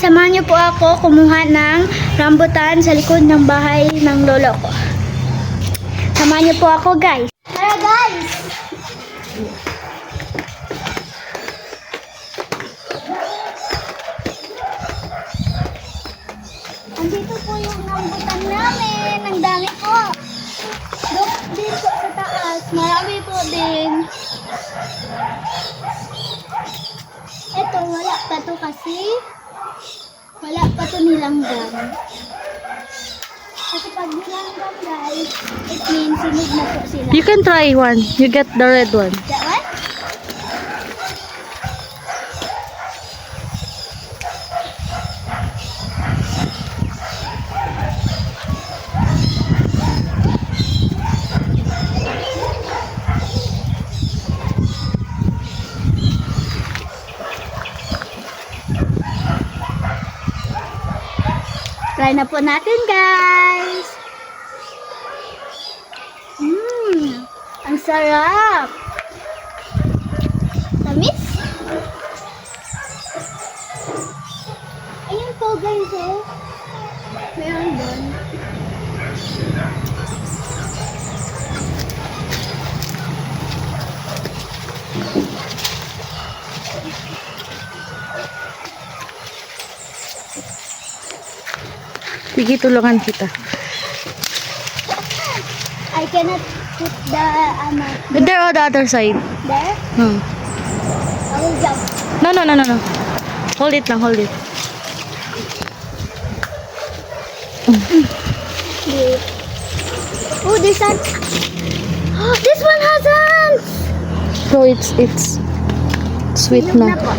guys, samahan niyo po ako kumuha ng rambutan sa likod ng bahay ng lolo ko. Samahan niyo po ako guys. Tara guys! Andito po yung rambutan namin. Ang dami po. Look dito sa taas. Marami po din. Ito, wala pa to kasi. Wala pa to nilanggam. Kasi pag nilanggam guys, it means sunod na po sila. You can try one. You get the red one. That one? Try na po natin guys. Ang sarap. Tamis? Ayun po guys oh. Meron doon. Sige, tulungan kita. I cannot put the There on the other side. there. Hmm. I will jump. No. Hold it lang, hold it. Wait. Oh, there's an. Oh, this one has ants. So it's sweet Inom na. po.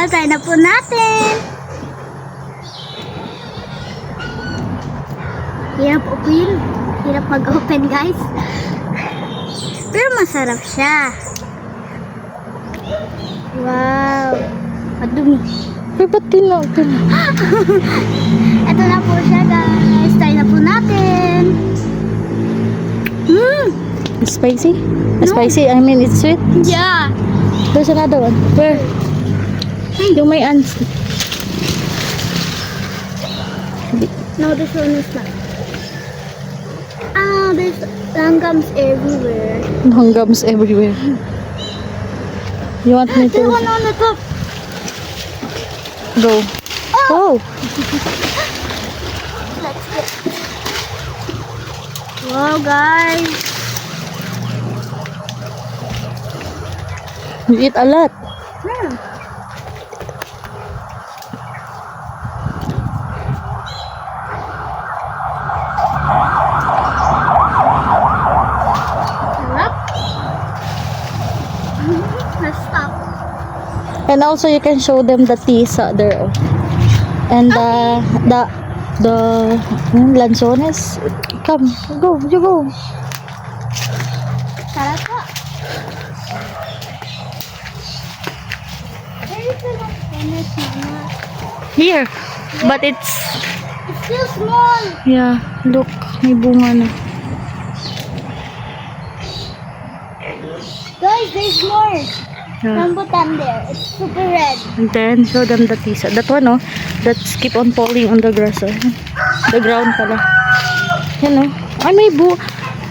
Try na po natin. Hirap open. Hirap mag-open guys. Pero masarap siya. Wow. Madumi. Pero ba't tinapin? Ito na po siya guys. Try na po natin. It's spicy? No. Spicy? I mean, it's sweet? Yeah. There's another one. Where? Yung may ants. No, this one is not. Ah, there's langgams everywhere. Langgams everywhere. You want me There's to one on the top. go? Oh! Let's get. Wow, guys. You eat a lot. Sarap. Let's stop. And also you can show them the tisa there. Oh. And the lanzones. Come, go, you go. Sarap po. Where is the langones, Mama? Here. But it's It's still small. yeah, look, may bunga na. Guys, there's more. Yeah. Rambutan there. It's super red. And then show them the tisa. That one, oh, that's keep on falling on the grass. Oh. The ground pala. Yan, oh. Ay,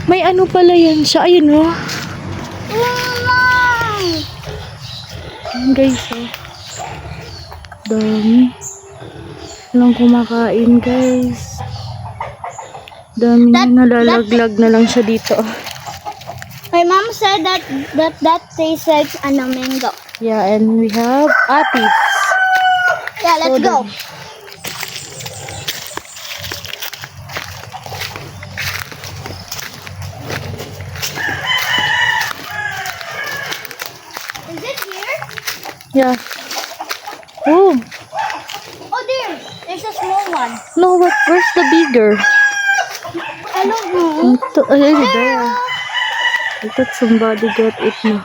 may ano pala yan siya. Ayun, oh. Wow! Ayan, guys, oh. Dami. Walang kumakain, guys. Dami na nalalaglag na lang siya dito. My mom said that tastes like mango. Yeah, and we have aphids. Yeah, let's go. Is it here? Yeah. Oh, Oh, there. There's a small one. no, what? Where's the bigger? I don't know. Ay, there. I thought somebody got it na.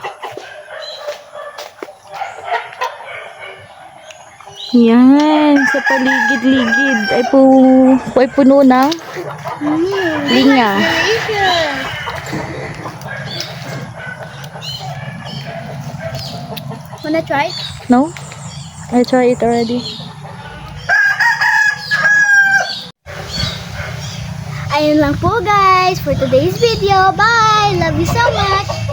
Yan, sa paligid-ligid ay puno ng linya. Delicious. Wanna try? No? I try it already. Ayun lang po guys for today's video. Bye! Love you so much!